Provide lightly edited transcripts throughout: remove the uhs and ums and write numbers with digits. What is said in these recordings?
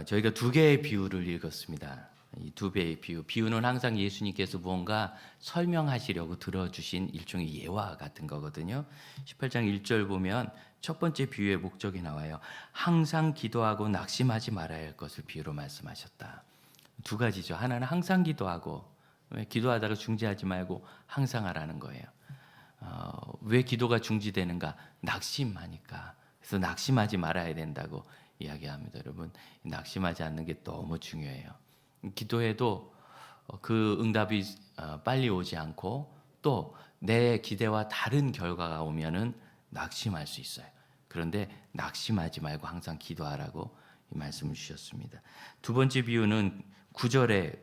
저희가 두 개의 비유를 읽었습니다. 이 두 개의 비유는 항상 예수님께서 무언가 설명하시려고 들어주신 일종의 예화 같은 거거든요. 18장 1절 보면 첫 번째 비유의 목적이 나와요. 항상 기도하고 낙심하지 말아야 할 것을 비유로 말씀하셨다. 두 가지죠. 하나는 항상 기도하고, 기도하다가 중지하지 말고 항상 하라는 거예요. 왜 기도가 중지되는가? 낙심하니까. 그래서 낙심하지 말아야 된다고 이야기합니다. 여러분, 낙심하지 않는 게 너무 중요해요. 기도해도 그 응답이 빨리 오지 않고 또 내 기대와 다른 결과가 오면은 낙심할 수 있어요. 그런데 낙심하지 말고 항상 기도하라고 이 말씀을 주셨습니다. 두 번째 비유는 9절에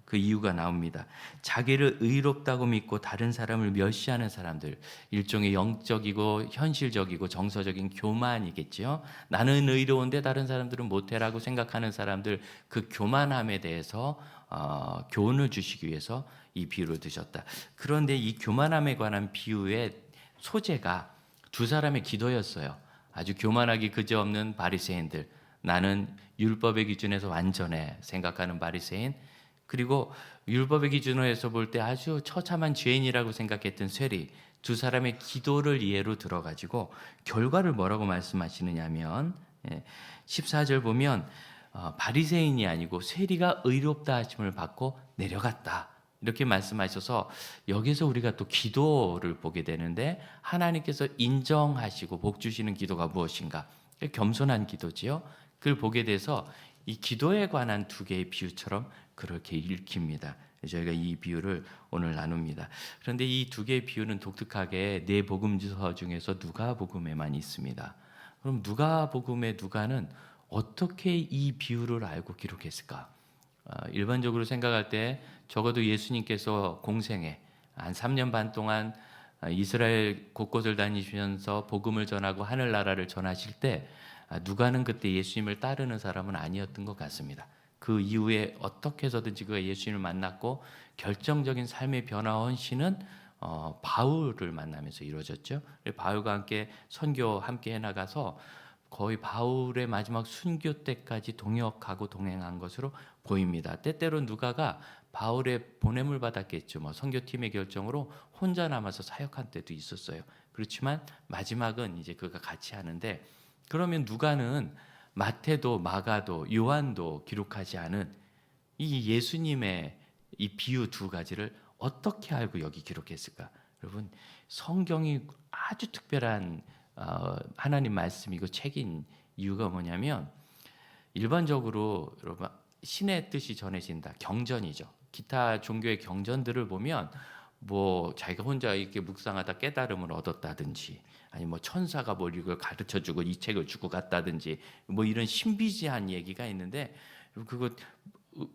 그 이유가 나옵니다. 자기를 의롭다고 믿고 다른 사람을 멸시하는 사람들, 일종의 영적이고 현실적이고 정서적인 교만이겠죠. 나는 의로운데 다른 사람들은 못해라고 생각하는 사람들, 그 교만함에 대해서 교훈을 주시기 위해서 이 비유를 드셨다. 그런데 이 교만함에 관한 비유의 소재가 두 사람의 기도였어요. 아주 교만하기 그지없는 바리새인들, 나는 율법의 기준에서 완전해 생각하는 바리새인, 그리고 율법의 기준에서 볼 때 아주 처참한 죄인이라고 생각했던 세리, 두 사람의 기도를 이해로 들어가지고 결과를 뭐라고 말씀하시느냐면 14절 보면 바리새인이 아니고 세리가 의롭다 하심을 받고 내려갔다 이렇게 말씀하셔서 여기서 우리가 또 기도를 보게 되는데 하나님께서 인정하시고 복 주시는 기도가 무엇인가? 겸손한 기도지요. 그걸 보게 돼서 이 기도에 관한 두 개의 비유처럼 그렇게 읽힙니다. 저희가 이 비유를 오늘 나눕니다. 그런데 이 두 개의 비유는 독특하게 네 복음서 중에서 누가복음에만 있습니다. 그럼 누가복음의 누가는 어떻게 이 비유를 알고 기록했을까? 일반적으로 생각할 때 적어도 예수님께서 공생애 한 3년 반 동안 이스라엘 곳곳을 다니시면서 복음을 전하고 하늘나라를 전하실 때 누가는 그때 예수님을 따르는 사람은 아니었던 것 같습니다. 그 이후에 어떻게 해서든지 그가 예수님을 만났고 결정적인 삶의 변화 헌신은 바울을 만나면서 이루어졌죠. 바울과 함께 선교 함께 해나가서 거의 바울의 마지막 순교 때까지 동역하고 동행한 것으로 보입니다. 때때로 누가가 바울의 보냄을 받았겠죠. 선교팀의 결정으로 혼자 남아서 사역한 때도 있었어요. 그렇지만 마지막은 이제 그가 같이 하는데, 그러면 누가는 마태도 마가도 요한도 기록하지 않은 이 예수님의 이 비유 두 가지를 어떻게 알고 여기 기록했을까? 여러분, 성경이 아주 특별한 하나님 말씀이고 책인 이유가 뭐냐면, 일반적으로 여러분 신의 뜻이 전해진다, 경전이죠. 기타 종교의 경전들을 보면 자기가 혼자 이렇게 묵상하다 깨달음을 얻었다든지, 아니 천사가 이걸 가르쳐주고 이 책을 주고 갔다든지 이런 신비지한 얘기가 있는데, 그거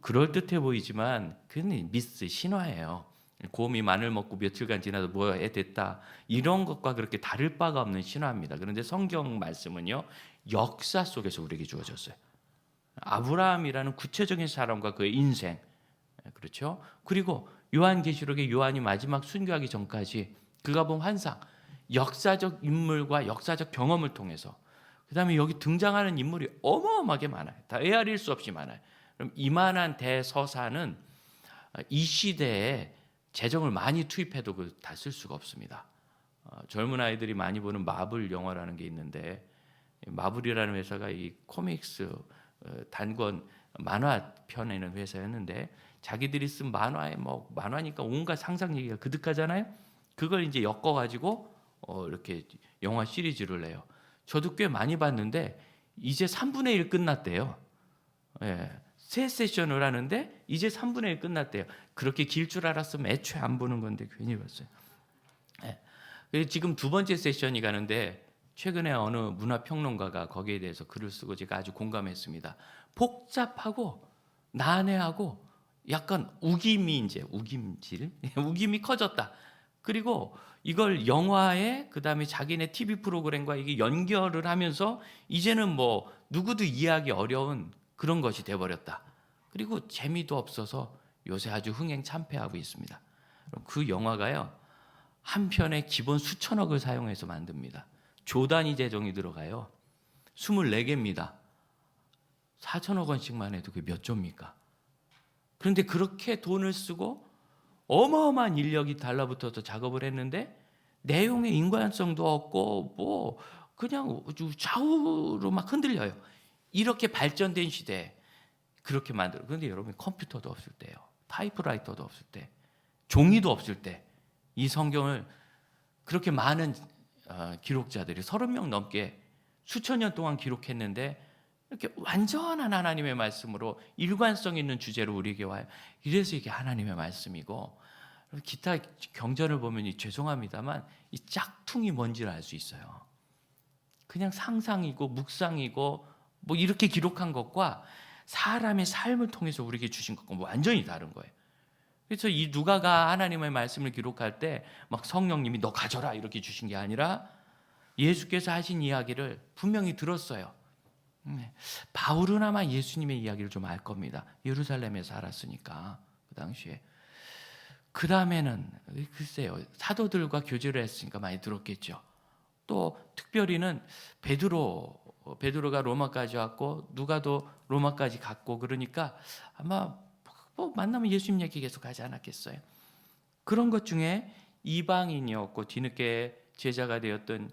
그럴 듯해 보이지만 그건 미스 신화예요. 곰이 마늘 먹고 며칠간 지나서 애 됐다 이런 것과 그렇게 다를 바가 없는 신화입니다. 그런데 성경 말씀은요, 역사 속에서 우리에게 주어졌어요. 아브라함이라는 구체적인 사람과 그의 인생, 그렇죠? 그리고 요한계시록의 요한이 마지막 순교하기 전까지 그가 본 환상, 역사적 인물과 역사적 경험을 통해서, 그 다음에 여기 등장하는 인물이 어마어마하게 많아요. 다 헤아릴 수 없이 많아요. 그럼 이만한 대서사는 이 시대에 재정을 많이 투입해도 다 쓸 수가 없습니다. 젊은 아이들이 많이 보는 마블 영화라는 게 있는데, 마블이라는 회사가 이 코믹스 단권 만화 펴내는 회사였는데, 자기들이 쓴 만화에 만화니까 온갖 상상 얘기가 그득하잖아요. 그걸 이제 엮어가지고 이렇게 영화 시리즈를 내요. 저도 꽤 많이 봤는데 이제 3분의 1 끝났대요. 예, 세 세션을 하는데 이제 3분의 1 끝났대요. 그렇게 길 줄 알았으면 애초에 안 보는 건데 괜히 봤어요. 예. 지금 두 번째 세션이 가는데, 최근에 어느 문화평론가가 거기에 대해서 글을 쓰고 제가 아주 공감했습니다. 복잡하고 난해하고 약간 우김이 커졌다. 그리고 이걸 영화에 그다음에 자기네 TV 프로그램과 이게 연결을 하면서 이제는 누구도 이해하기 어려운 그런 것이 돼버렸다. 그리고 재미도 없어서 요새 아주 흥행참패하고 있습니다. 그 영화가요, 한 편에 기본 수천억을 사용해서 만듭니다. 조 단위 재정이 들어가요. 24개입니다. 4천억 원씩만 해도 그게 몇 조입니까? 그런데 그렇게 돈을 쓰고 어마어마한 인력이 달라붙어서 작업을 했는데 내용의 인관성도 없고 뭐 그냥 좌우로 막 흔들려요. 이렇게 발전된 시대에 그렇게 만들어. 그런데 여러분, 컴퓨터도 없을 때요, 타이프라이터도 없을 때, 종이도 없을 때 이 성경을 그렇게 많은 기록자들이 30명 넘게 수천 년 동안 기록했는데 이렇게 완전한 하나님의 말씀으로 일관성 있는 주제로 우리에게 와요. 이래서 이게 하나님의 말씀이고, 기타 경전을 보면 죄송합니다만 이 짝퉁이 뭔지를 알 수 있어요. 그냥 상상이고 묵상이고 뭐 이렇게 기록한 것과 사람의 삶을 통해서 우리에게 주신 것과 완전히 다른 거예요. 그래서 이 누가가 하나님의 말씀을 기록할 때 막 성령님이 너 가져라 이렇게 주신 게 아니라 예수께서 하신 이야기를 분명히 들었어요. 바울은 아마 예수님의 이야기를 좀 알 겁니다. 예루살렘에 살았으니까 그 당시에. 그 다음에는 글쎄요, 사도들과 교제를 했으니까 많이 들었겠죠. 또 특별히는 베드로가 로마까지 왔고 누가도 로마까지 갔고, 그러니까 아마 뭐 만나면 예수님 얘기 계속 하지 않았겠어요. 그런 것 중에 이방인이었고 뒤늦게 제자가 되었던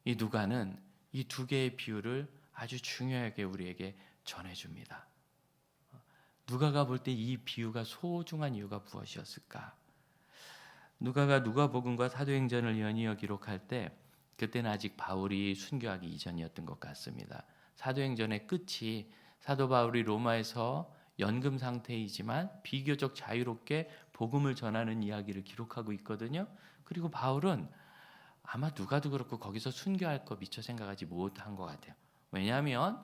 이 누가는 이 두 개의 비유를 아주 중요하게 우리에게 전해줍니다. 누가가 볼 때 이 비유가 소중한 이유가 무엇이었을까? 누가가 누가복음과 사도행전을 연이어 기록할 때 그때는 아직 바울이 순교하기 이전이었던 것 같습니다. 사도행전의 끝이 사도 바울이 로마에서 연금 상태이지만 비교적 자유롭게 복음을 전하는 이야기를 기록하고 있거든요. 그리고 바울은 아마 누가도 그렇고 거기서 순교할 거 미처 생각하지 못한 것 같아요. 왜냐하면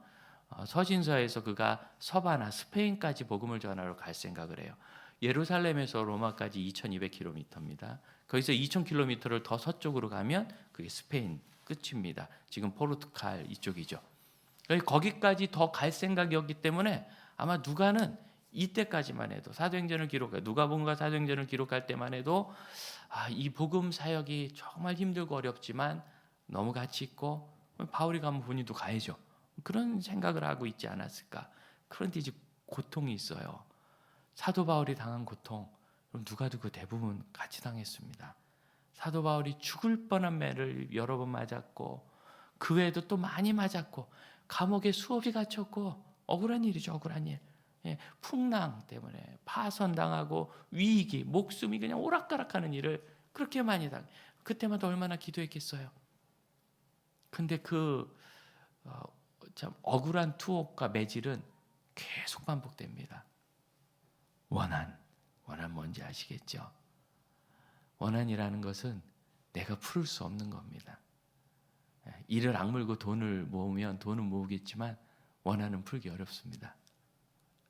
서신서에서 그가 서바나 스페인까지 복음을 전하러 갈 생각을 해요. 예루살렘에서 로마까지 2200km입니다. 거기서 2000km를 더 서쪽으로 가면 그게 스페인 끝입니다. 지금 포르투갈 이쪽이죠. 거기까지 더 갈 생각이었기 때문에 아마 누가는 이때까지만 해도 사도행전을 기록해, 누가복음과 사도행전을 기록할 때만 해도 이 복음 사역이 정말 힘들고 어렵지만 너무 가치 있고 바울이 가면 본인도 가야죠. 그런 생각을 하고 있지 않았을까. 그런데 이제 고통이 있어요. 사도 바울이 당한 고통, 누가도 그 대부분 같이 당했습니다. 사도 바울이 죽을 뻔한 매를 여러 번 맞았고 그 외에도 또 많이 맞았고 감옥에 수없이 갇혔고 억울한 일이죠. 억울한 일. 풍랑 때문에 파선당하고 위기, 목숨이 그냥 오락가락하는 일을 그렇게 많이 당해. 그때마다 얼마나 기도했겠어요. 근데 참 억울한 투옥과 매질은 계속 반복됩니다. 원한 뭔지 아시겠죠? 원한이라는 것은 내가 풀을 수 없는 겁니다. 이를 악물고 돈을 모으면 돈은 모으겠지만 원한은 풀기 어렵습니다.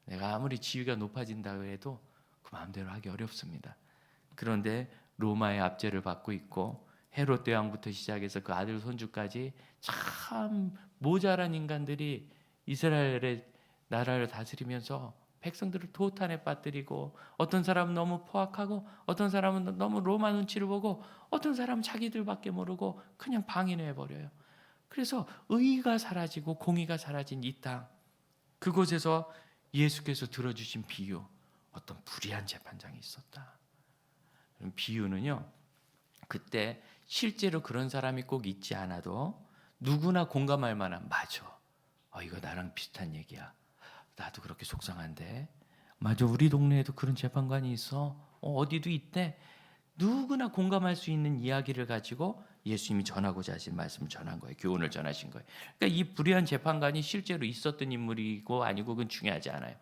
내가 아무리 지위가 높아진다고 해도 그 마음대로 하기 어렵습니다. 그런데 로마의 압제를 받고 있고 헤롯 대왕부터 시작해서 그 아들 손주까지 참 모자란 인간들이 이스라엘의 나라를 다스리면서 백성들을 도탄에 빠뜨리고, 어떤 사람은 너무 포악하고 어떤 사람은 너무 로마 눈치를 보고 어떤 사람은 자기들밖에 모르고 그냥 방인해버려요. 그래서 의가 사라지고 공의가 사라진 이 땅, 그곳에서 예수께서 들어주신 비유, 어떤 불의한 재판장이 있었다. 비유는요, 그때 실제로 그런 사람이 꼭 있지 않아도 누구나 공감할 만한, 맞아, 이거 나랑 비슷한 얘기야, 나도 그렇게 속상한데, 맞아, 우리 동네에도 그런 재판관이 있어, 어디도 있대, 누구나 공감할 수 있는 이야기를 가지고 예수님이 전하고자 하신 말씀을 전한 거예요. 교훈을 전하신 거예요. 그러니까 이 불의한 재판관이 실제로 있었던 인물이고 아니고 그건 중요하지 않아요.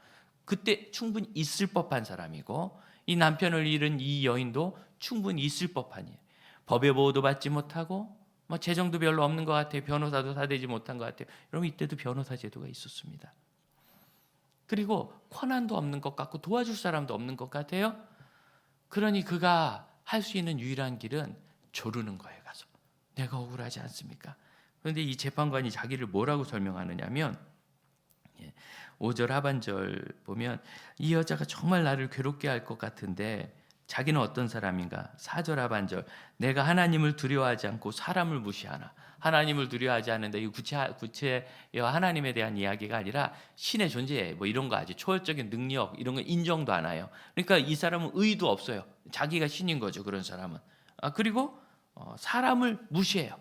그때 충분히 있을 법한 사람이고, 이 남편을 잃은 이 여인도 충분히 있을 법한 일. 법의 보호도 받지 못하고 뭐 재정도 별로 없는 것 같아요. 변호사도 사대지 못한 것 같아요. 여러분, 이때도 변호사 제도가 있었습니다. 그리고 권한도 없는 것 같고 도와줄 사람도 없는 것 같아요. 그러니 그가 할 수 있는 유일한 길은 조르는 거예요. 가서 내가 억울하지 않습니까? 그런데 이 재판관이 자기를 뭐라고 설명하느냐면 5절 하반절 보면 이 여자가 정말 나를 괴롭게 할 것 같은데 자기는 어떤 사람인가? 4절 하반절. 내가 하나님을 두려워하지 않고 사람을 무시하나. 하나님을 두려워하지 않는데 이 구체와 하나님에 대한 이야기가 아니라 신의 존재 뭐 이런 거 아주 초월적인 능력 이런 거 인정도 안 해요. 그러니까 이 사람은 의도 없어요. 자기가 신인 거죠. 그런 사람은. 그리고 사람을 무시해요.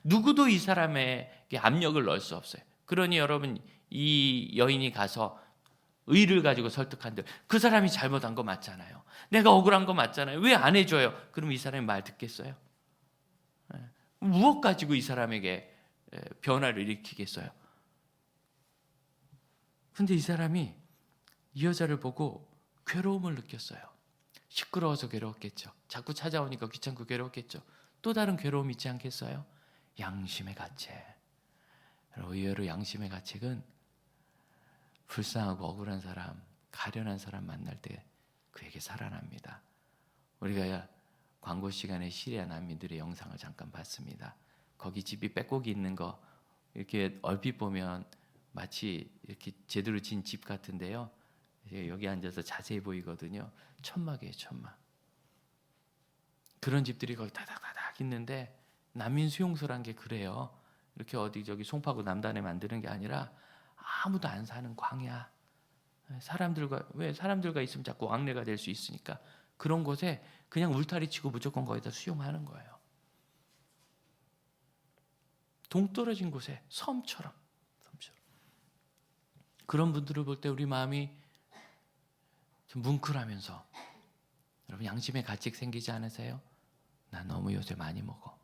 누구도 이 사람에게 압력을 넣을 수 없어요. 그러니 여러분 이 여인이 가서 의를 가지고 설득한들 그 사람이 잘못한 거 맞잖아요. 내가 억울한 거 맞잖아요. 왜 안 해줘요? 그럼 이 사람이 말 듣겠어요? 무엇 가지고 이 사람에게 변화를 일으키겠어요? 근데 이 사람이 이 여자를 보고 괴로움을 느꼈어요. 시끄러워서 괴로웠겠죠. 자꾸 찾아오니까 귀찮고 괴로웠겠죠. 또 다른 괴로움 있지 않겠어요? 양심의 가책. 의외로 양심의 가책은 불쌍하고 억울한 사람, 가련한 사람 만날 때 그에게 살아납니다. 우리가 광고 시간에 시리아 난민들의 영상을 잠깐 봤습니다. 거기 집이 빼곡이 있는 거 이렇게 얼핏 보면 마치 이렇게 제대로 진 집 같은데요. 여기 앉아서 자세히 보이거든요. 천막이에요, 천막. 그런 집들이 거기 다닥다닥 있는데 난민 수용소란 게 그래요. 이렇게 어디 저기 송파구 남단에 만드는 게 아니라 아무도 안 사는 광야. 사람들과 있으면 자꾸 왕래가 될 수 있으니까 그런 곳에 그냥 울타리 치고 무조건 거기다 수용하는 거예요. 동떨어진 곳에 섬처럼. 그런 분들을 볼 때 우리 마음이 좀 뭉클하면서 여러분 양심의 가책 생기지 않으세요? 나 너무 요새 많이 먹어.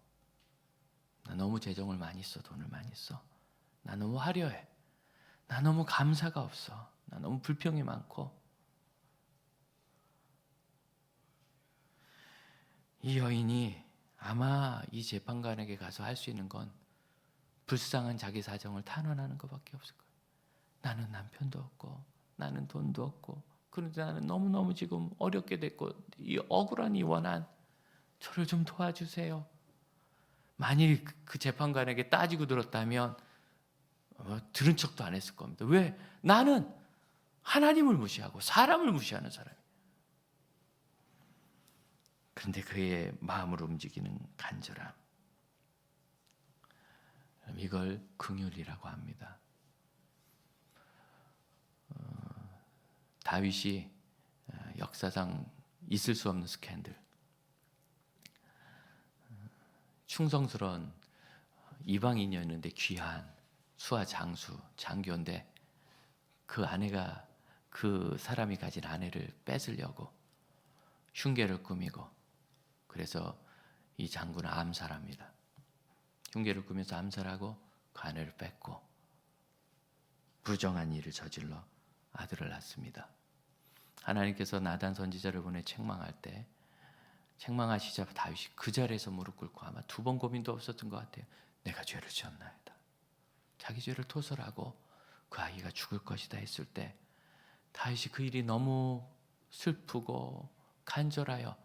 나 너무 재정을 많이 써. 돈을 많이 써. 나 너무 화려해. 나 너무 감사가 없어. 나 너무 불평이 많고. 이 여인이 아마 이 재판관에게 가서 할 수 있는 건 불쌍한 자기 사정을 탄원하는 것밖에 없을 거예요. 나는 남편도 없고 나는 돈도 없고 그런데 나는 너무너무 지금 어렵게 됐고 이 억울한 이 원한 저를 좀 도와주세요. 만일 그 재판관에게 따지고 들었다면 들은 척도 안 했을 겁니다. 왜? 나는 하나님을 무시하고 사람을 무시하는 사람이에요. 그런데 그의 마음을 움직이는 간절함, 이걸 긍휼이라고 합니다. 다윗이 역사상 있을 수 없는 스캔들, 충성스러운 이방인이었는데 귀한 수하 장수, 장교인데 그 아내가 그 사람이 가진 아내를 뺏으려고 흉계를 꾸미고 그래서 이 장군을 암살합니다. 흉계를 꾸면서 암살하고 그 아내를 뺏고 부정한 일을 저질러 아들을 낳습니다. 하나님께서 나단 선지자를 보내 책망할 때 책망하시자 다윗이 그 자리에서 무릎 꿇고 아마 2번 고민도 없었던 것 같아요. 내가 죄를 지었나이다. 자기 죄를 토설하고 그 아이가 죽을 것이다 했을 때 다윗이 그 일이 너무 슬프고 간절하여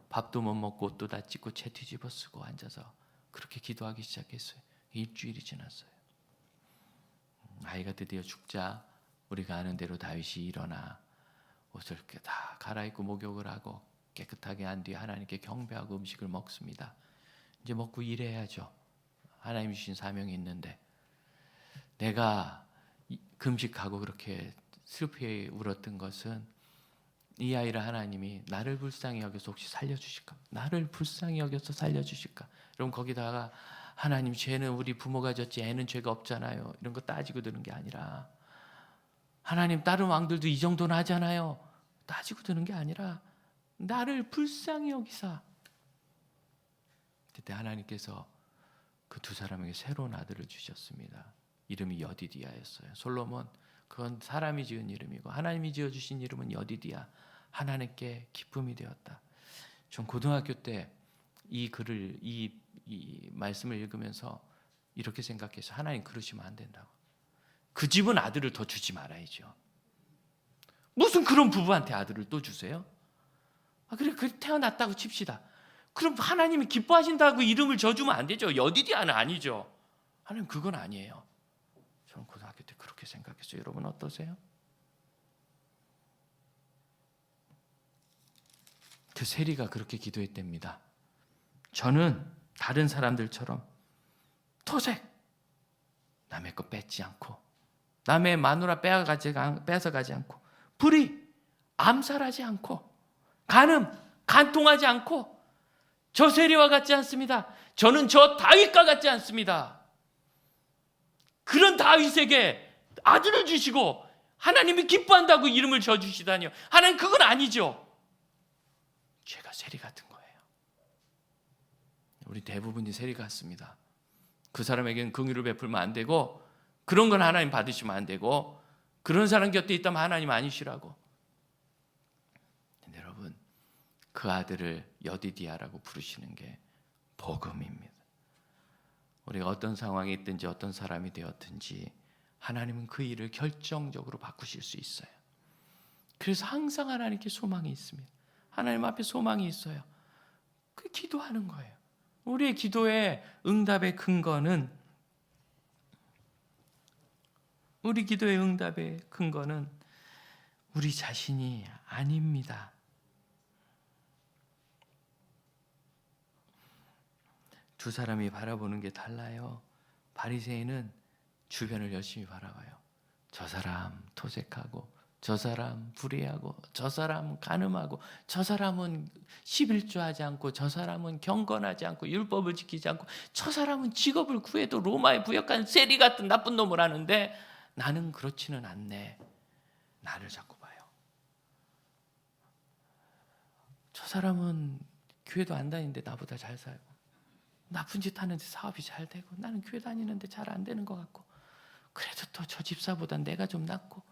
밥도 못 먹고 옷도 다 찢고 채 뒤집어 쓰고 앉아서 그렇게 기도하기 시작했어요. 일주일이 지났어요. 아이가 드디어 죽자 우리가 아는 대로 다윗이 일어나 옷을 다 갈아입고 목욕을 하고 깨끗하게 한 뒤에 하나님께 경배하고 음식을 먹습니다. 이제 먹고 일해야죠. 하나님 주신 사명이 있는데 내가 금식하고 그렇게 슬프게 울었던 것은 이 아이를 하나님이 나를 불쌍히 여겨서 혹시 살려주실까? 나를 불쌍히 여겨서 살려주실까? 그럼 거기다가 하나님 죄는 우리 부모가 졌지 애는 죄가 없잖아요. 이런 거 따지고 드는 게 아니라 하나님 다른 왕들도 이 정도는 하잖아요. 따지고 드는 게 아니라 나를 불쌍히 여기사. 그때 하나님께서 그 2 사람에게 새로운 아들을 주셨습니다. 이름이 여디디아였어요. 솔로몬 그건 사람이 지은 이름이고 하나님이 지어주신 이름은 여디디아. 하나님께 기쁨이 되었다. 전 고등학교 때 이 글을 이 말씀을 읽으면서 이렇게 생각해서 하나님 그러시면 안 된다고. 그 집은 아들을 더 주지 말아야죠. 무슨 그런 부부한테 아들을 또 주세요? 그래 그 태어났다고 칩시다. 그럼 하나님이 기뻐하신다고 이름을 져주면 안 되죠. 여디디아는 아니죠. 하나님 그건 아니에요. 저는 고등학교 때 그렇게 생각했어요. 여러분 어떠세요? 그 세리가 그렇게 기도했답니다. 저는 다른 사람들처럼 토색, 남의 거 뺏지 않고, 남의 마누라 뺏어가지 않고, 불의, 암살하지 않고, 간음, 간통하지 않고, 저 세리와 같지 않습니다. 저는 저 다윗과 같지 않습니다. 그런 다윗에게 아들을 주시고 하나님이 기뻐한다고 이름을 져주시다니요. 하나님, 그건 아니죠. 죄가 세리 같은 거예요. 우리 대부분이 세리 같습니다. 그 사람에게는 긍휼을 베풀면 안 되고, 그런 건 하나님 받으시면 안 되고, 그런 사람 곁에 있다면 하나님 아니시라고. 근데 여러분, 그 아들을 여디디아라고 부르시는 게 복음입니다. 우리가 어떤 상황에 있든지 어떤 사람이 되었든지 하나님은 그 일을 결정적으로 바꾸실 수 있어요. 그래서 항상 하나님께 소망이 있습니다. 하나님 앞에 소망이 있어요. 그 기도하는 거예요. 우리의 기도의 응답의 근거는, 우리 기도의 응답의 근거는 우리 자신이 아닙니다. 두 사람이 바라보는 게 달라요. 바리새인은 주변을 열심히 바라봐요. 저 사람 토색하고, 저 사람 불의하고, 저 사람은 간음하고, 저 사람은 11조하지 않고, 저 사람은 경건하지 않고, 율법을 지키지 않고, 저 사람은 직업을 구해도 로마에 부역한 세리 같은 나쁜 놈을 하는데 나는 그렇지는 않네. 나를 자꾸 봐요. 저 사람은 교회도 안 다니는데 나보다 잘 살고, 나쁜 짓 하는데 사업이 잘 되고, 나는 교회 다니는데 잘 안 되는 것 같고, 그래도 또 저 집사보단 내가 좀 낫고.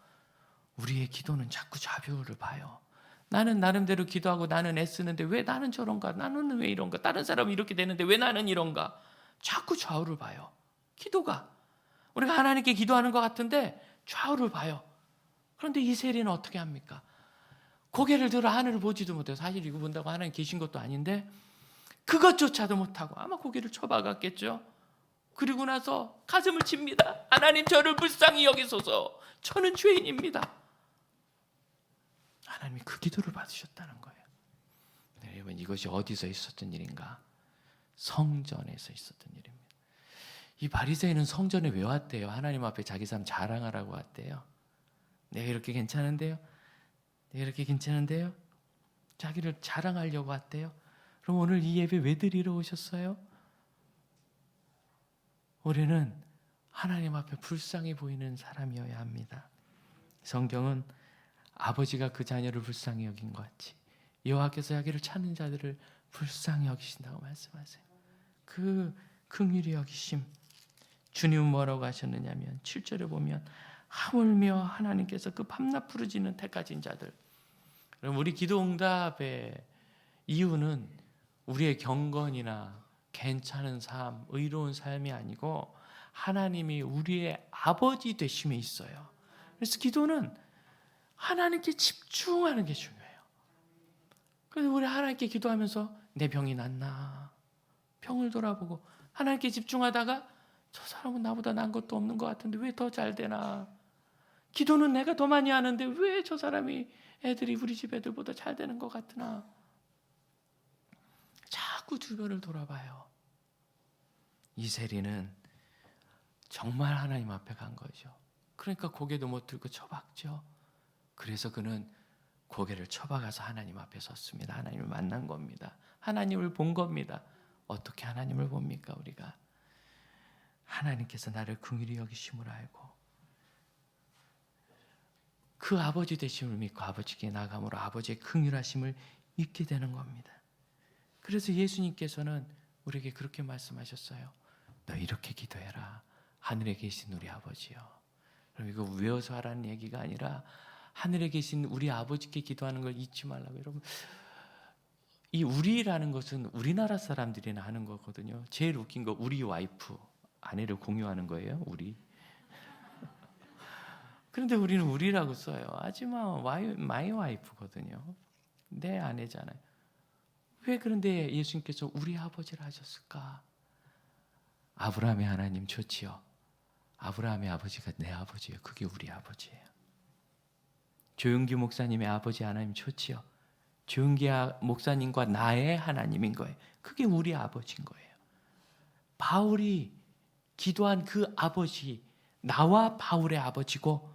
우리의 기도는 자꾸 좌표를 봐요. 나는 나름대로 기도하고 나는 애쓰는데 왜 나는 저런가? 나는 왜 이런가? 다른 사람은 이렇게 되는데 왜 나는 이런가? 자꾸 좌우를 봐요. 기도가. 우리가 하나님께 기도하는 것 같은데 좌우를 봐요. 그런데 이 세리는 어떻게 합니까? 고개를 들어 하늘을 보지도 못해요. 사실 이거 본다고 하나님 계신 것도 아닌데 그것조차도 못하고 아마 고개를 쳐박았겠죠. 그리고 나서 가슴을 칩니다. 하나님, 저를 불쌍히 여기소서. 저는 죄인입니다. 하나님이 그 기도를 받으셨다는 거예요. 네, 여러분, 이것이 어디서 있었던 일인가? 성전에서 있었던 일입니다. 이 바리새인은 성전에 왜 왔대요? 하나님 앞에 자기 삶 자랑하라고 왔대요. 내가 이렇게 괜찮은데요? 내가 이렇게 괜찮은데요? 자기를 자랑하려고 왔대요. 그럼 오늘 이 예배 왜 드리러 오셨어요? 우리는 하나님 앞에 불쌍히 보이는 사람이어야 합니다. 성경은 아버지가 그 자녀를 불쌍히 여긴 것 같이 여호와께서 자기를 찾는 자들을 불쌍히 여기신다고 말씀하세요. 그 긍휼히 여기심, 주님은 뭐라고 하셨느냐면 7절에 보면 하물며 하나님께서 그 밤낮 부르짖는 택하신 자들. 그럼 우리 기도 응답의 이유는 우리의 경건이나 괜찮은 삶, 의로운 삶이 아니고 하나님이 우리의 아버지 되심에 있어요. 그래서 기도는 하나님께 집중하는 게 중요해요. 그래서 우리 하나님께 기도하면서 내 병이 낫나? 병을 돌아보고 하나님께 집중하다가 저 사람은 나보다 난 것도 없는 것 같은데 왜 더 잘 되나? 기도는 내가 더 많이 하는데 왜 저 사람이 애들이 우리 집 애들보다 잘 되는 것 같으나? 자꾸 주변을 돌아봐요. 이 세리는 정말 하나님 앞에 간 거죠. 그러니까 고개도 못 들고 쳐박죠. 그래서 그는 고개를 쳐박아서 하나님 앞에 섰습니다. 하나님을 만난 겁니다. 하나님을 본 겁니다. 어떻게 하나님을 봅니까? 우리가 하나님께서 나를 긍휼히 여기심을 알고 그 아버지 되심을 믿고 아버지께 나감으로 아버지의 긍휼하심을 믿게 되는 겁니다. 그래서 예수님께서는 우리에게 그렇게 말씀하셨어요. 너 이렇게 기도해라. 하늘에 계신 우리 아버지요. 그럼 이거 외워서 하라는 얘기가 아니라 하늘에 계신 우리 아버지께 기도하는 걸 잊지 말라고. 여러분, 이 우리라는 것은 우리나라 사람들이나 하는 거거든요. 제일 웃긴 거 우리 와이프, 아내를 공유하는 거예요. 우리. 그런데 우리는 우리라고 써요. 하지만 마이 와이프거든요. 내 아내잖아요. 왜 그런데 예수님께서 우리 아버지를 하셨을까? 아브라함의 하나님 좋지요. 아브라함의 아버지가 내 아버지예요. 그게 우리 아버지예요. 조용기 목사님의 아버지 하나님 좋지요. 주은기아 목사님과 나의 하나님인 거예요. 그게 우리 아버지인 거예요. 바울이 기도한 그 아버지, 나와 바울의 아버지고,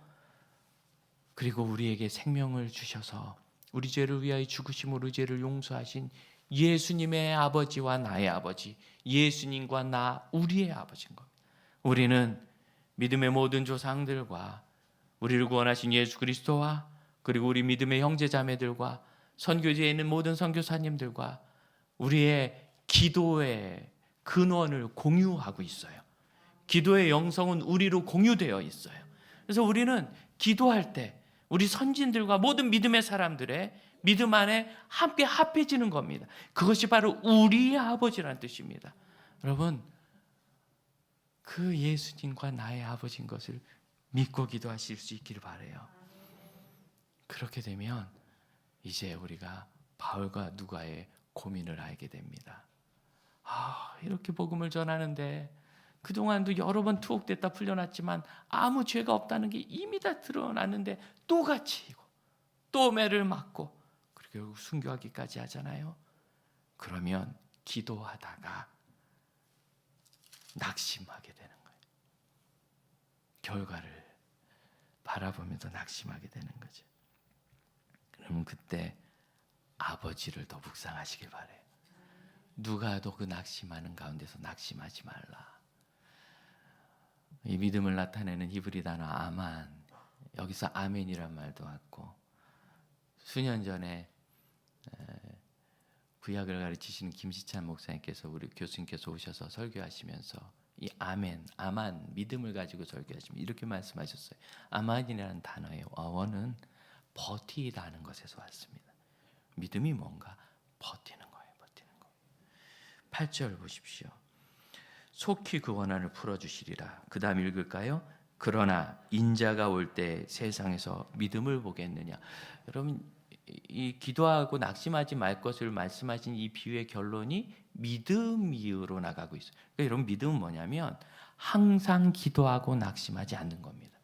그리고 우리에게 생명을 주셔서 우리 죄를 위하여 죽으심으로 죄를 용서하신 예수님의 아버지와 나의 아버지, 예수님과 나, 우리의 아버지인 겁니다. 우리는 믿음의 모든 조상들과 우리를 구원하신 예수 그리스도와, 그리고 우리 믿음의 형제 자매들과 선교지에 있는 모든 선교사님들과 우리의 기도의 근원을 공유하고 있어요. 기도의 영성은 우리로 공유되어 있어요. 그래서 우리는 기도할 때 우리 선진들과 모든 믿음의 사람들의 믿음 안에 함께 합해지는 겁니다. 그것이 바로 우리의 아버지라는 뜻입니다. 여러분, 그 예수님과 나의 아버지인 것을 믿고 기도하실 수 있기를 바라요. 그렇게 되면 이제 우리가 바울과 누가의 고민을 알게 됩니다. 이렇게 복음을 전하는데 그동안도 여러 번 투옥됐다 풀려났지만 아무 죄가 없다는 게 이미 다 드러났는데 또 갇히고 또 매를 맞고 그리고 결국 순교하기까지 하잖아요. 그러면 기도하다가 낙심하게 되는 거예요. 결과를 바라보면서 낙심하게 되는 거죠. 그러면 그때 아버지를 더 묵상하시길 바래요. 누가도 그 낙심하는 가운데서 낙심하지 말라. 이 믿음을 나타내는 히브리 단어 아만, 여기서 아멘이란 말도 왔고, 수년 전에 구약을 가르치시는 김시찬 목사님께서, 우리 교수님께서 오셔서 설교하시면서 이 아멘, 아만, 믿음을 가지고 설교하시면 이렇게 말씀하셨어요. 아만이라는 단어의 어원은 버티다는 것에서 왔습니다. 믿음이 뭔가? 버티는 거예요. 버티는 거. 8절 보십시오. 속히 그 원한을 풀어주시리라. 그 다음 읽을까요? 그러나 인자가 올 때 세상에서 믿음을 보겠느냐. 여러분, 이 기도하고 낙심하지 말 것을 말씀하신 이 비유의 결론이 믿음으로 나가고 있어요. 그러니까 여러분, 믿음은 뭐냐면 항상 기도하고 낙심하지 않는 겁니다.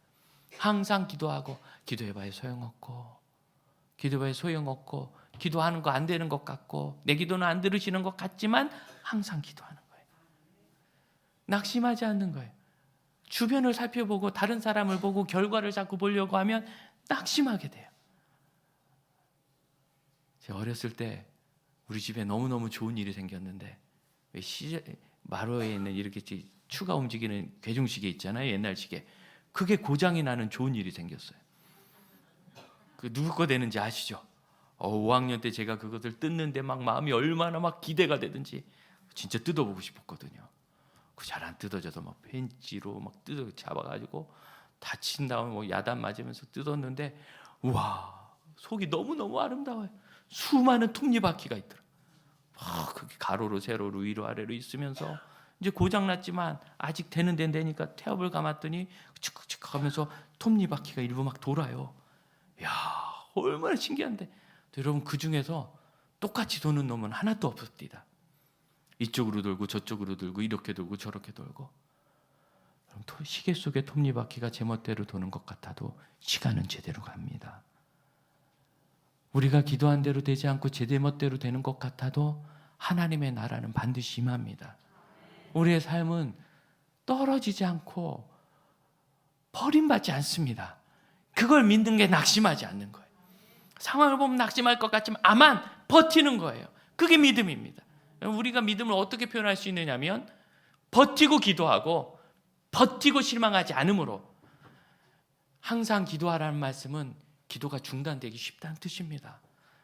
항상 기도하고, 기도해봐야 소용없고, 기도해봐야 소용없고, 기도하는 거 안 되는 것 같고, 내 기도는 안 들으시는 것 같지만 항상 기도하는 거예요. 낙심하지 않는 거예요. 주변을 살펴보고 다른 사람을 보고 결과를 자꾸 보려고 하면 낙심하게 돼요. 제가 어렸을 때 우리 집에 너무너무 좋은 일이 생겼는데, 마루에 있는 이렇게 추가 움직이는 괴중시계 있잖아요. 옛날 시계. 그게 고장이 나는 좋은 일이 생겼어요. 그 누구 거 되는지 아시죠? 5학년 때 제가 그것을 뜯는데 막 마음이 얼마나 막 기대가 되든지 진짜 뜯어보고 싶었거든요. 잘 안 뜯어져서 막 펜치로 막 잡아가지고 다친 다음에 뭐 야단 맞으면서 뜯었는데, 우와, 속이 너무너무 아름다워요. 수많은 톱니바퀴가 있더라. 그게 가로로 세로로 위로 아래로 있으면서 이제 고장났지만 아직 되는 데는 되니까 태엽을 감았더니 축축축 하면서 톱니바퀴가 일부 막 돌아요. 야, 얼마나 신기한데. 여러분, 그 중에서 똑같이 도는 놈은 하나도 없었디다. 이쪽으로 돌고 저쪽으로 돌고 이렇게 돌고 저렇게 돌고. 시계 속의 톱니바퀴가 제멋대로 도는 것 같아도 시간은 제대로 갑니다. 우리가 기도한 대로 되지 않고 제멋대로 되는 것 같아도 하나님의 나라는 반드시 임합니다. 우리의 삶은 떨어지지 않고 버림받지 않습니다. 그걸 믿는 게 낙심하지 않는 거예요. 상황을 보면 낙심할 것 같지만 아만 버티는 거예요. 그게 믿음입니다. 우리가 믿음을 어떻게 표현할 수 있느냐면 버티고 기도하고 버티고 실망하지 않음으로. 항상 기도하라는 말씀은 기도가 중단되기 쉽다는 뜻입니다.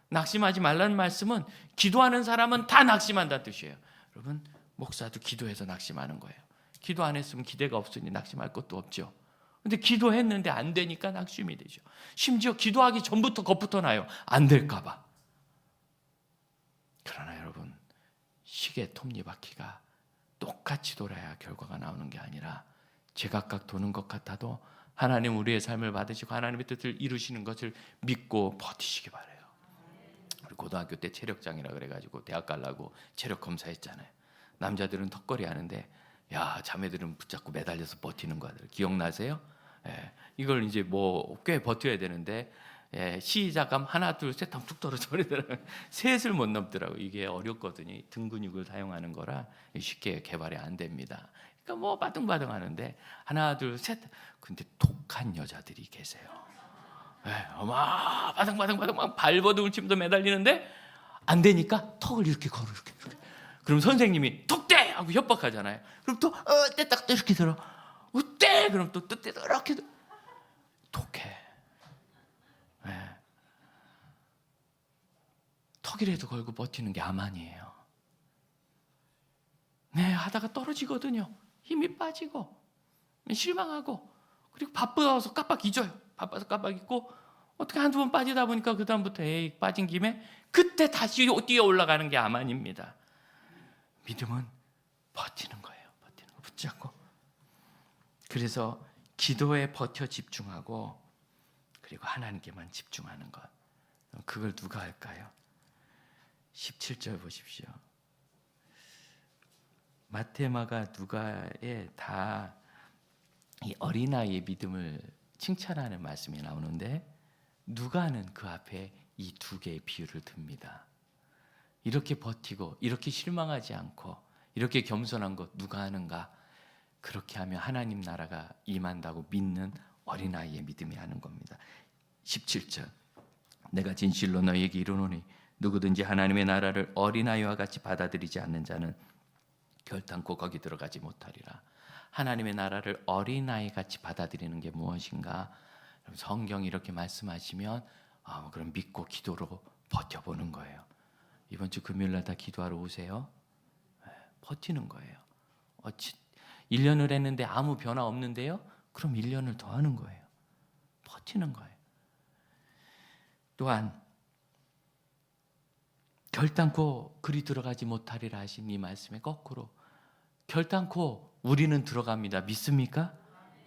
낙심하지 말라는 말씀은 기도하는 사람은 다 낙심한다는 뜻이에요. 여러분, 목사도 기도해서 낙심하는 거예요. 기도 안 했으면 기대가 없으니 낙심할 것도 없죠. 근데 기도했는데 안 되니까 낙심이 되죠. 심지어 기도하기 전부터 겁부터 나요. 안 될까 봐. 그러나 여러분, 시계 톱니바퀴가 똑같이 돌아야 결과가 나오는 게 아니라 제각각 도는 것 같아도 하나님 우리의 삶을 받으시고 하나님의 뜻을 이루시는 것을 믿고 버티시기 바라요. 우리 고등학교 때 체력장이라 그래가지고 대학 가려고 체력 검사했잖아요. 남자들은 턱걸이 하는데, 야, 자매들은 붙잡고 매달려서 버티는 거들 기억나세요? 예, 이걸 이제 뭐 꽤 버텨야 되는데 시작하면 하나 둘 셋 하면 툭 떨어져 버리더라고요. 셋을 못 넘더라고요. 이게 어렵거든요. 등 근육을 사용하는 거라 쉽게 개발이 안 됩니다. 그러니까 뭐 바등바등 하는데 하나 둘 셋. 근데 독한 여자들이 계세요. 어마 바등바등 막 발버둥을 치면서 매달리는데 안 되니까 턱을 이렇게 걸어 이렇게. 그럼 선생님이 턱대 하고 협박하잖아요. 그럼 또 떼딱 이렇게 들어. 떼 그럼 또 떼 이렇게 독해. 턱이라도 걸고 버티는 게 암만이에요. 하다가 떨어지거든요. 힘이 빠지고 실망하고 그리고 바빠서 깜빡 잊어요. 바빠서 깜빡 잊고 어떻게 한두 번 빠지다 보니까 그 다음부터 빠진 김에 그때 다시 뛰어 올라가는 게 암만입니다. 믿음은 버티는 거예요. 버티는 거 붙잡고. 그래서 기도에 버텨 집중하고 그리고 하나님께만 집중하는 것. 그걸 누가 할까요? 17절 보십시오. 마테마가 누가에 다 이 어린아이의 믿음을 칭찬하는 말씀이 나오는데 누가는 그 앞에 이 두 개의 비유를 듭니다. 이렇게 버티고 이렇게 실망하지 않고 이렇게 겸손한 것 누가 하는가? 그렇게 하면 하나님 나라가 임한다고 믿는 어린아이의 믿음이 하는 겁니다. 17절 내가 진실로 너희에게 이르노니 누구든지 하나님의 나라를 어린아이와 같이 받아들이지 않는 자는 결단코 거기 들어가지 못하리라. 하나님의 나라를 어린아이 같이 받아들이는 게 무엇인가? 성경이 이렇게 말씀하시면 그럼 믿고 기도로 버텨보는 거예요. 이번 주 금요일날 다 기도하러 오세요. 버티는 거예요. 1년을 했는데 아무 변화 없는데요? 그럼 1년을 더 하는 거예요. 버티는 거예요. 또한 결단코 그리 들어가지 못하리라 하신 이 말씀에 거꾸로 결단코 우리는 들어갑니다. 믿습니까?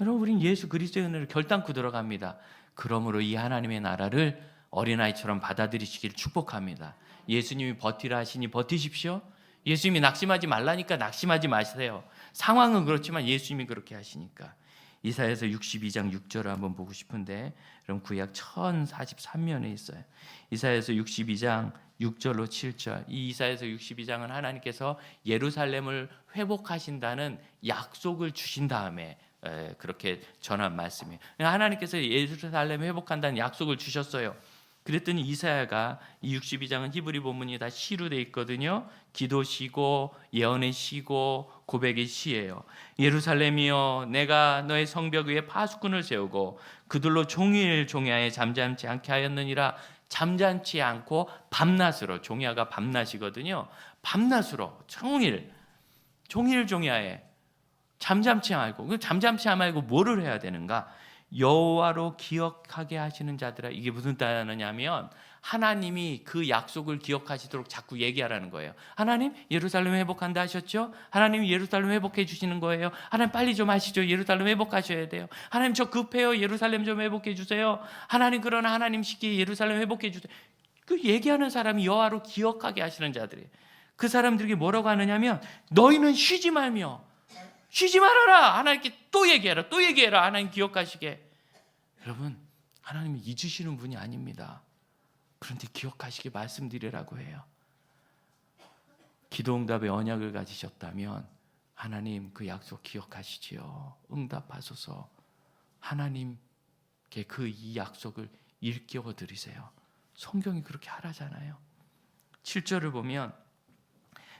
여러분 우리는 예수 그리스도의 은혜를 결단코 들어갑니다. 그러므로 이 하나님의 나라를 어린아이처럼 받아들이시기를 축복합니다. 예수님이 버티라 하시니 버티십시오. 예수님이 낙심하지 말라니까 낙심하지 마세요. 상황은 그렇지만 예수님이 그렇게 하시니까. 이사야서 62장 6절을 한번 보고 싶은데 그럼 구약 1043면에 있어요. 이사야서 62장 6절로 7절. 이 이사야서 62장은 하나님께서 예루살렘을 회복하신다는 약속을 주신 다음에 그렇게 전한 말씀이에요. 하나님께서 예루살렘을 회복한다는 약속을 주셨어요. 그랬더니 이사야가 이 62장은 히브리 본문이 다 시로 돼 있거든요. 기도 시고 예언의 시고 고백의 시예요. 예루살렘이여 내가 너의 성벽 위에 파수꾼을 세우고 그들로 종일 종야에 잠잠치 않게 하였느니라. 잠잠치 않고 밤낮으로, 종야가 밤낮이거든요. 밤낮으로 종일 종야에 잠잠치 말고, 잠잠치 말고 뭐를 해야 되는가? 여호와로 기억하게 하시는 자들아. 이게 무슨 뜻이냐면 하나님이 그 약속을 기억하시도록 자꾸 얘기하라는 거예요. 하나님 예루살렘 회복한다 하셨죠? 하나님 예루살렘 회복해 주시는 거예요. 하나님 빨리 좀 하시죠. 예루살렘 회복하셔야 돼요. 하나님 저 급해요. 예루살렘 좀 회복해 주세요. 하나님 그러나 하나님 시기에 예루살렘 회복해 주세요. 그 얘기하는 사람이 여호와로 기억하게 하시는 자들이에요. 그 사람들에게 뭐라고 하느냐면 너희는 쉬지 말며 쉬지 말아라. 하나님께 또 얘기해라. 하나님 기억하시게. 여러분 하나님이 잊으시는 분이 아닙니다. 그런데 기억하시게 말씀드리라고 해요. 기도응답의 언약을 가지셨다면 하나님 그 약속 기억하시지요. 응답하소서. 하나님께 그 이 약속을 일깨워 드리세요. 성경이 그렇게 하라잖아요. 7절을 보면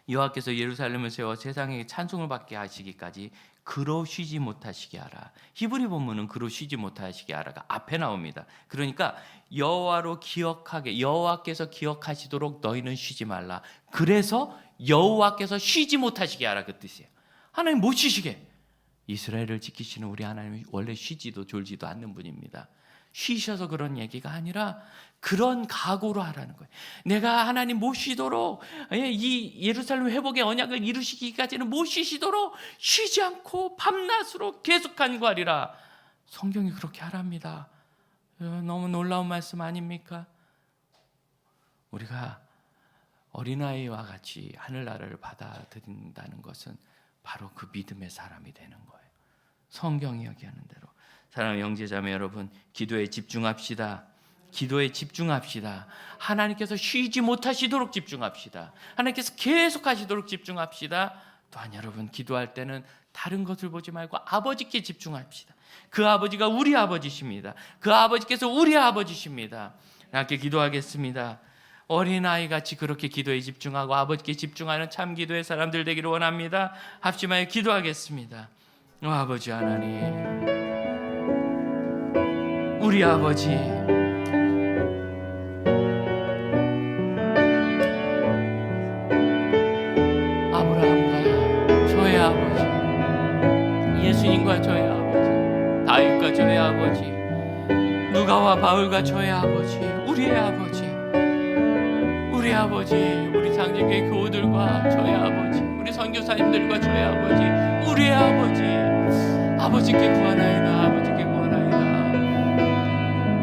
여호와께서 예루살렘을 세워 세상에 찬송을 받게 하시기까지 그로 쉬지 못하시게 하라. 히브리 본문은 그로 쉬지 못하시게 하라가 앞에 나옵니다. 그러니까 여호와로 기억하게, 여호와께서 기억하시도록 너희는 쉬지 말라. 그래서 여호와께서 쉬지 못하시게 하라 그 뜻이에요. 하나님 못 쉬시게. 이스라엘을 지키시는 우리 하나님이 원래 쉬지도 졸지도 않는 분입니다. 쉬셔서 그런 얘기가 아니라 그런 각오로 하라는 거예요. 내가 하나님 못 쉬도록 이 예루살렘 회복의 언약을 이루시기까지는 못 쉬시도록 쉬지 않고 밤낮으로 계속 간구하리라. 성경이 그렇게 하랍니다. 너무 놀라운 말씀 아닙니까? 우리가 어린아이와 같이 하늘나라를 받아들인다는 것은 바로 그 믿음의 사람이 되는 거예요. 성경이 얘기하는 대로. 사랑하는 형제자매 여러분, 기도에 집중합시다. 기도에 집중합시다. 하나님께서 쉬지 못하시도록 집중합시다. 하나님께서 계속 하시도록 집중합시다. 또한 여러분, 기도할 때는 다른 것을 보지 말고 아버지께 집중합시다. 그 아버지가 우리 아버지십니다. 그 아버지께서 우리 아버지십니다. 함께 기도하겠습니다. 어린아이같이 그렇게 기도에 집중하고 아버지께 집중하는 참 기도의 사람들 되기를 원합니다. 합심하여 기도하겠습니다. 아버지 하나님, 우리 아버지, 아브라함과 저의 아버지, 예수님과 저의 아버지, 다윗과 저의 아버지, 누가와 바울과 저의 아버지, 우리의 아버지, 우리 아버지, 우리 상징교회 교우들과 저의 아버지, 우리 선교사님들과 저의 아버지, 우리의 아버지, 아버지께 구하나이다. 아버지께 구하나이다.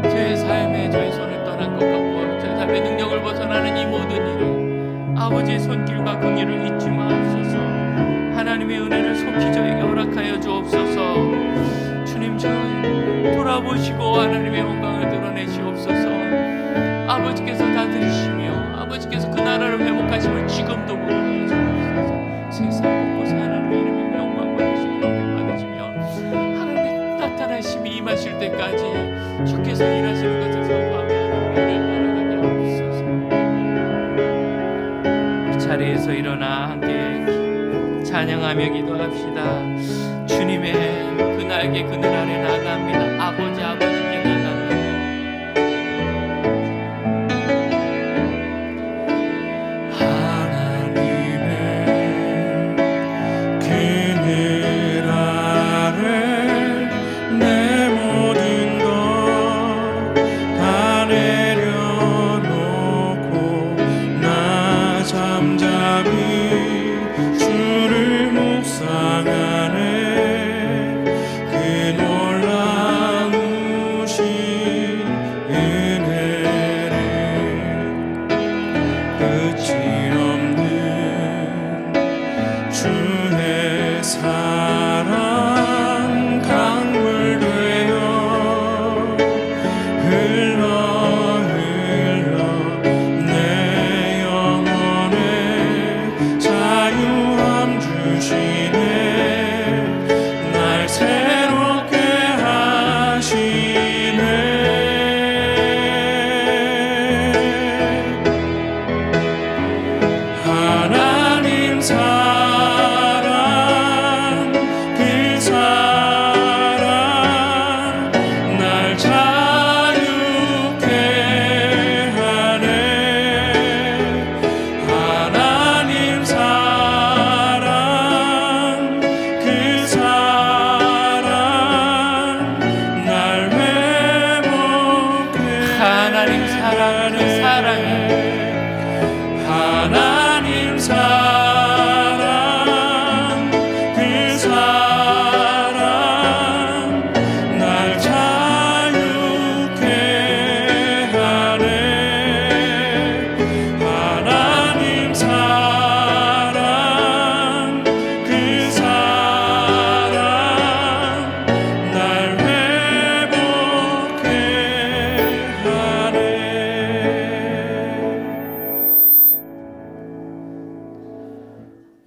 제 삶에 저의 손을 떠난 것 같고 제 삶의 능력을 벗어나는 이 모든 일을 아버지의 손길과 긍휼을 잊지 마옵소서. 하나님의 은혜를 속히 저에게 허락하여 주옵소서. 주님, 저를 돌아보시고 하나님의 영광을 드러내시옵소서. 아버지께서 다스리시며 아버지께서 그 나라를 회복하심을 지금도 보게 하여 주옵소서. 세상 곳곳에 하나님의 이름이 영광 받으시며 높임 받으시며 하나님의 나타나심이 임하실 때까지 주께서 일하시는 것에서 밤에 하나님의 일을 따라가게 하옵소서. 이 자리에서 일어나 함께 찬양하며 기도합시다. 주님의 그 날개 그늘 아래 나갑니다. 아버지, 아버지께 나갑니다.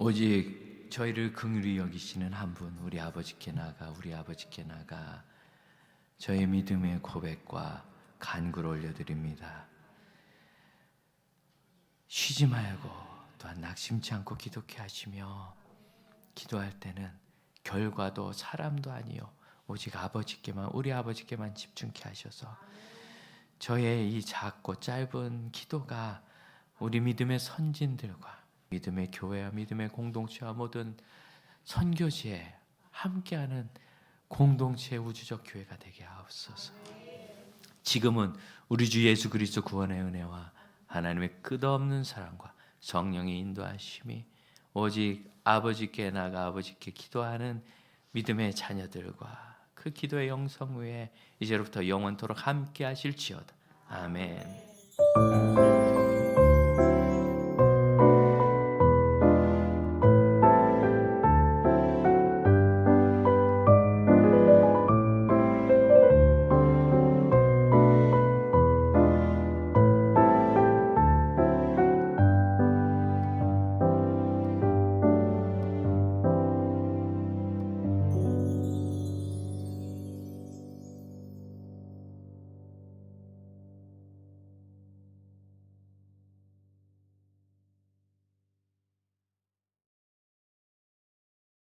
오직 저희를 긍휼히 여기시는 한 분, 우리 아버지께 나가, 우리 아버지께 나가 저의 믿음의 고백과 간구를 올려드립니다. 쉬지 말고 또한 낙심치 않고 기도케 하시며, 기도할 때는 결과도 사람도 아니요 오직 아버지께만, 우리 아버지께만 집중케 하셔서 저의 이 작고 짧은 기도가 우리 믿음의 선진들과 믿음의 교회와 믿음의 공동체와 모든 선교지에 함께하는 공동체의 우주적 교회가 되게 하옵소서. 지금은 우리 주 예수 그리스도 구원의 은혜와 하나님의 끝없는 사랑과 성령의 인도하심이 오직 아버지께 나가 아버지께 기도하는 믿음의 자녀들과 그 기도의 영성 위에 이제로부터 영원토록 함께 하실지어다. 아멘.